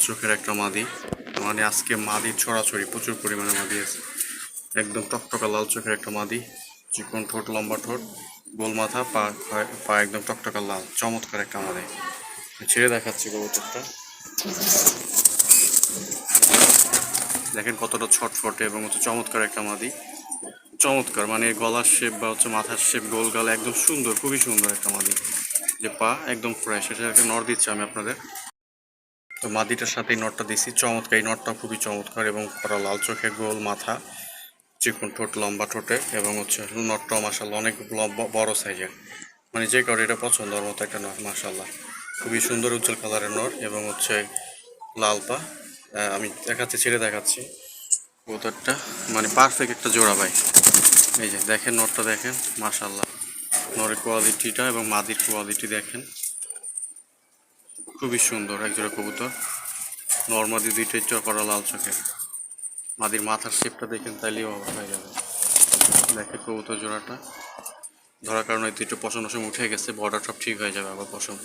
চোখের একটা মাদি। মানে আজকে মাদির ছড়াছড়ি, প্রচুর পরিমাণে মাদি আছে। একদম টকটকা লাল চোখের একটা মাদি, চিকন ঠোঁট, লম্বা ঠোঁট, গোল মাথা, পা পা একদম টকটকা লাল, চমৎকার একটা মাদি। ছেড়ে দেখাচ্ছি কবুতরটা, দেখেন কতটা ছটফটে এবং হচ্ছে চমৎকার একটা মাদি। চমৎকার, মানে গলার শেপ বা হচ্ছে মাথার শেপ, গোল গাল একদম সুন্দর, খুবই সুন্দর একটা মাদি। যে পা একদম ফ্রেশ, এটা একটা নর দিচ্ছি আমি আপনাদের। তো মাদিটার সাথে এই নটটা দিছি, চমৎকার। এই নটটা খুবই চমৎকার এবং করা লাল চোখে, গোল মাথা, চিকন ঠোঁট, লম্বা ঠোঁটে এবং হচ্ছে নটটাও মাসাল্লাহ অনেক লম্বা বড় সাইজের। মানে যে কারো এটা পছন্দের মতো একটা নর, মাসাল্লাহ খুবই সুন্দর উজ্জ্বল কালারের নর এবং হচ্ছে লাল পা। আমি দেখাচ্ছি, ছেড়ে দেখাচ্ছি কবুতরটা, মানে পারফেক্ট একটা জোড়া ভাই। এই যে দেখেন নটটা, দেখেন মাসাল্লাহ নরের কোয়ালিটিটা এবং মাদির কোয়ালিটি দেখেন, খুবই সুন্দর একজোড়া কবুতর। নর মাদি দুইটাই করা লাল চোখে। মাদির মাথার শেপটা দেখেন, তাইলেই অবাক হয়ে যাবে। দেখেন কবুতর জোড়াটা ধরার কারণে দুইটা পশম টসম উঠে গেছে, বর্ডার সব ঠিক হয়ে যাবে আবার পশম।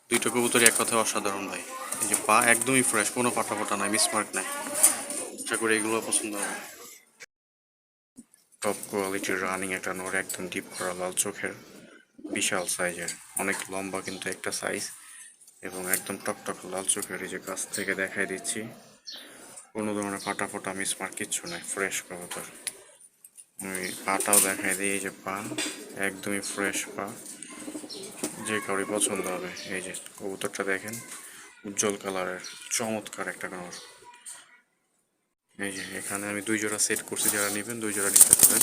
দুইটা কবুতরই এক কথায় অসাধারণ ভাই। এই যে পা একদমই ফ্রেশ, কোনো ফাটা ফোটা নাই, মিসমার্ক নাই। আশা করি এগুলো পছন্দ হবে। টপ কোয়ালিটির রানিং একটা নর, একদম ডিপ করা লাল চোখের, বিশাল সাইজের, অনেক লম্বা কিন্তু একটা সাইজ এবং একদম টকটক লাল চোখের। এই যে কাছ থেকে দেখাই দিচ্ছি, কোনো ধরনের ফাটা ফোটা মিসমার্ক কিচ্ছু নাই, ফ্রেশ কবুতর। আমি পাটাও দেখাই দিই, এই যে পা একদমই ফ্রেশ পা, যে কাউরি পছন্দ হবে। এই যে কবুতরটা দেখেন, উজ্জ্বল কালারের, চমৎকার একটা নর। এই যে এখানে আমি দুই জোড়া সেট করছি, যারা নেবেন দুই জোড়া নিতে পারেন,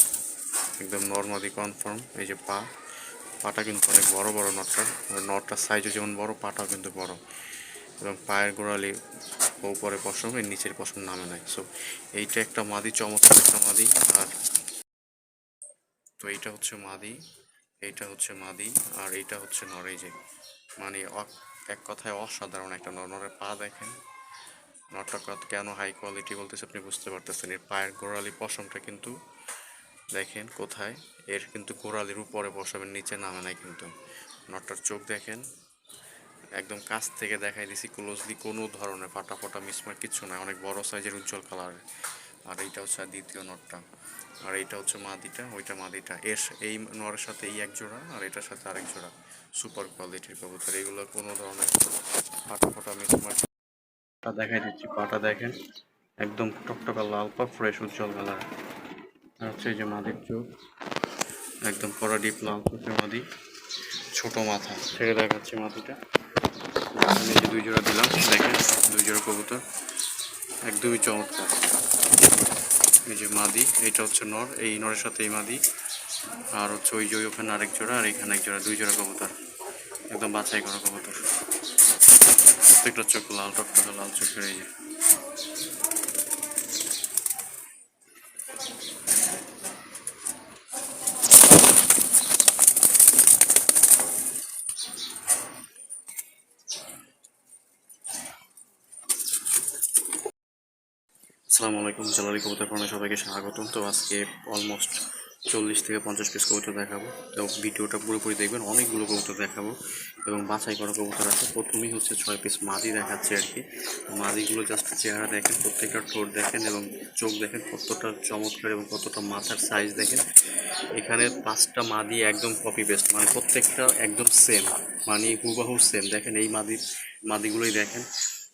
একদম নর্মালি কনফার্ম। এই যে পাটা কিন্তু অনেক বড় বড় নটটার, নটটার সাইজও যেমন বড়, পাটাও কিন্তু বড় এবং পায়ের গোড়ালি উপরে পশম, এর নিচের পশম নামে নাই। সো এইটা একটা মাদি, চমৎকার একটা মাদি। আর তো এইটা হচ্ছে মাদি, এইটা হচ্ছে মাদি, আর এইটা হচ্ছে নর। এই যে মানে এক কথায় অসাধারণ একটা নর। নরের পা দেখেন, নটটা কেন হাই কোয়ালিটি বলতেছে আপনি বুঝতে পারতেছেন। এর পায়ের গোড়ালি পশমটা কিন্তু দেখেন কোথায়, এর কিন্তু গোড়ালির উপরে পশমের নিচে নামে নাই কিন্তু। নটটার চোখ দেখেন, একদম কাছ থেকে দেখাই দিছি ক্লোজলি, কোনো ধরনের ফাটা ফোটা মিসমার্ক কিচ্ছু নাই, অনেক বড় সাইজের উজ্জ্বল কালারের। আর এইটা হচ্ছে দ্বিতীয় নটটা, আর এইটা হচ্ছে মাদিটা, ওইটা মাদিটা। এই নরের সাথে এই এক জোড়া, আর এটার সাথে আরেক জোড়া, সুপার কোয়ালিটির কবুতর। এগুলো কোনো ধরনের ফাটা ফোটা মিসমার্ক। পা দেখাই দিচ্ছি, পাটা দেখেন একদম টকটকা লাল পা, ফ্রেশ উজ্জ্বল কালার। আর হচ্ছে এই যে মাদির চোখ, একদম কড়া ডিপ লাল চোখের মাদি, ছোট মাথা। ছেড়ে দেখাচ্ছি মাদিটা, আমি যে দুই জোড়া দিলাম, দেখেন দুই জোড়া কবুতর একদমই চমৎকার। এই যে মাদি, এইটা হচ্ছে নর, এই নরের সাথে এই মাদি, আর হচ্ছে ওই যে ওখানে আরেক জোড়া, আর এখানে এক জোড়া, দুই জোড়া কবুতর, একদম বাছাই করা কবুতর। প্রত্যেকটা চোখ লাল, টকটকা লাল চোখের। এই যে আসসালামু আলাইকুম, জালালি কবুতর ফার্মে সবাইকে স্বাগতম। তো আজকে অলমোস্ট 40 থেকে 50 পিস কবুতর দেখাবো। তো ভিডিওটা পুরোপুরি দেখবেন, অনেকগুলো কবুতর দেখাবো এবং বাছাই করা কবুতর আছে। প্রথমেই হচ্ছে 6 পিস মাদি দেখাচ্ছে আর কি। মাদিগুলো জাস্ট চেহারা দেখেন, প্রত্যেকটা ঠোঁট দেখেন এবং চোখ দেখেন কতটা চমৎকার এবং কতটা মাথার সাইজ দেখেন। এখানে 5টা মাদি একদম কপি পেস্ট, মানে প্রত্যেকটা একদম সেম, মানে হুবাহু সেম। দেখেন এই মাদিগুলোই দেখেন,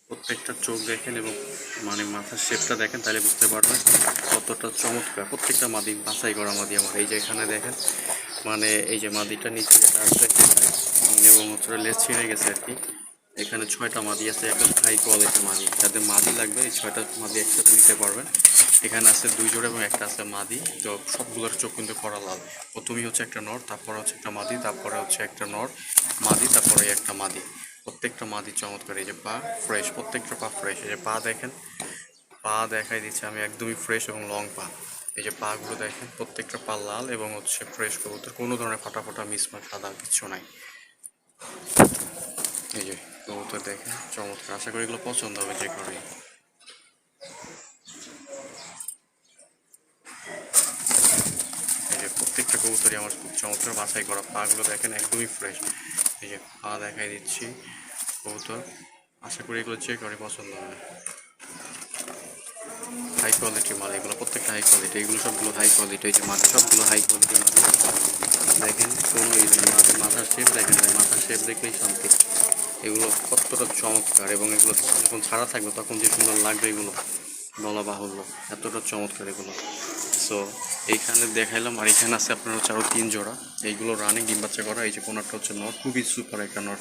প্রত্যেকটা চোখ দেখেন এবং মানে মাথার শেপটা দেখেন, তাহলে বুঝতে পারবেন কতটা চমৎকার। প্রত্যেকটা মাদি বাছাই করা মাদি আমার। এই যে এখানে দেখেন, মানে এই যে মাদিটা নিচে যেটা আছে এবং হচ্ছে লেজ ছিঁড়ে গেছে আর কি। এখানে 6টা মাদি আছে, একদম হাই কোয়ালিটির মাদি। যাদের মাদি লাগবে এই 6টা মাদি একসাথে নিতে পারবেন। এখানে আছে 2 জোড়া এবং একটা আছে মাদি। তো সবগুলোর চোখ কিন্তু করা লাল। প্রথমেই হচ্ছে একটা নর, তারপরে হচ্ছে একটা মাদি, তারপরে হচ্ছে একটা নর মাদি, তারপরে একটা মাদি। প্রত্যেকটা মাদি চমৎকার। এই যে পা ফ্রেশ, প্রত্যেকটা পা ফ্রেশ। এই যে পা দেখেন, পা দেখাই দিচ্ছি আমি, একদমই ফ্রেশ এবং লং পা। এই যে পাগুলো দেখেন, প্রত্যেকটা পা লাল এবং হচ্ছে ফ্রেশ কবুতর, কোনো ধরনের ফাটা ফাটা মিসমার্ক সাদা কিচ্ছু নাই। এই যে কবুতর দেখেন চমৎকার, আশা করি এগুলো পছন্দ হবে যে করে। এই যে প্রত্যেকটা কবুতরই আমার খুব চমৎকার বাছাই করা। পাগুলো দেখেন একদমই ফ্রেশ। এই যে পা দেখাই দিচ্ছি কবুতর, আশা করি এগুলো চেক করে পছন্দ হবে। হাই কোয়ালিটির মাল এগুলো, প্রত্যেকটা হাই কোয়ালিটি, এগুলো সবগুলো হাই কোয়ালিটি। এই যে মাছ সবগুলো হাই কোয়ালিটির মাছ, দেখেন কোনো মাথার শেপ দেখেন ভাই, মাথার শেপ দেখলেই শান্তি। এগুলো কতটা চমৎকার, এবং এগুলো যখন ছাড়া থাকবে তখন যে সুন্দর লাগবে এগুলো বলা বাহুল্য, এতটা চমৎকার এগুলো। সো এইখানে দেখাইলাম, আর এখানে আছে আপনার হচ্ছে আরও 3 জোড়া। এইগুলো রানিং ডিম বাচ্চা করা। এই যে কোনারটা হচ্ছে নর, খুবই সুপার একটা নর,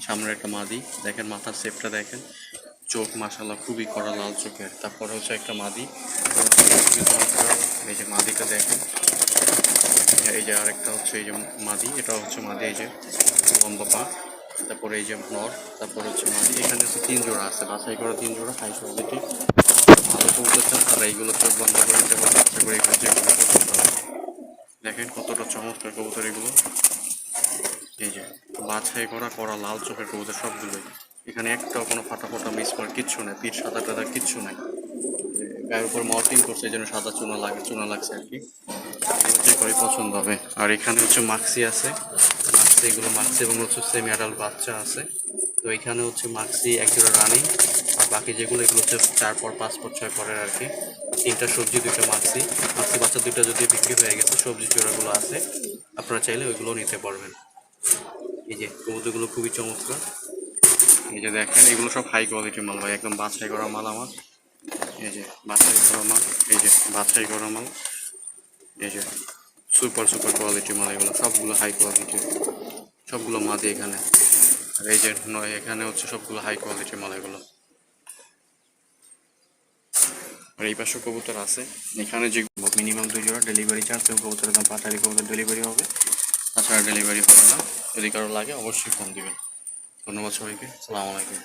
সামনের একটা মাদি, দেখেন মাথার শেপটা দেখেন, চোখ মাশাল্লাহ খুবই কড়া লাল চোখের। তারপরে হচ্ছে একটা মাদি, খুবই চমৎকার। এই যে মাদিটা দেখেন, এই যে আরেকটা হচ্ছে এই যে মাদি, এটা হচ্ছে মাদি, এই যে লম্বা পা। তারপরে এই যে নর, তারপরে হচ্ছে মাদি। এখানে হচ্ছে 3 জোড়া আছে, বাছাই করা 3 জোড়া হাই কোয়ালিটি। ভালো কবুতর চান তারা এইগুলো চোখ বন্ধ করে নিতে পারে, আশা করি এগুলো যেগুলো পছন্দ হবে। দেখেন কতটা চমৎকার কবুতর এগুলো। এই যে বাছাই করা করা লাল চোখের কবুতর সবগুলোই। এখানে একটাও কোনো ফাটা ফোটা মিস করার কিচ্ছু নাই, পিঠ সাদা টাদা কিচ্ছু নাই। গায়ের উপর মাউটিং করছে এই জন্য সাদা চুনা লাগছে আর কি। এগুলো যে করে পছন্দ হবে। আর এখানে হচ্ছে মাক্সি আছে, মাক্সি, এগুলো মাক্সি এবং হচ্ছে সেমি অ্যাডাল্ট বাচ্চা আছে। তো এখানে হচ্ছে মাক্সি এক জোড়া রানিং, আর বাকি যেগুলো এগুলো হচ্ছে 4 পর 5 পর 6 পরের আর কি। 3টা সবজি, 2টা মাক্সি। মাক্সি বাচ্চা 2টা যদি বিক্রি হয়ে গেছে, সবজি জোড়াগুলো আছে, আপনারা চাইলে ওইগুলো নিতে পারবেন। এই যে কবুতরগুলো খুবই চমৎকার। এই যে দেখেন এগুলো সব হাই কোয়ালিটির মাল ভাই, একদম বাছাই করা মাল আমার। এই যে বাছাই করা মাল, এই যে বাছাই করা মাল, এই যে সুপার সুপার কোয়ালিটির মাল, এগুলো সবগুলো হাই কোয়ালিটির, সবগুলো মাদি এখানে। আর এই যে নয়, এখানে হচ্ছে সবগুলো হাই কোয়ালিটির মাল এগুলো। আর এই পাশে কবুতর আছে, এখানে যে মিনিমাম 2 জোড়া ডেলিভারি চার্জ, এবং কবুতরের দাম পাঠালি কবুতর ডেলিভারি হবে, তাছাড়া ডেলিভারি হবে না। যদি কারো লাগে অবশ্যই ফোন দিবেন। ধন্যবাদ সবাইকে, সালাম আলাইকুম।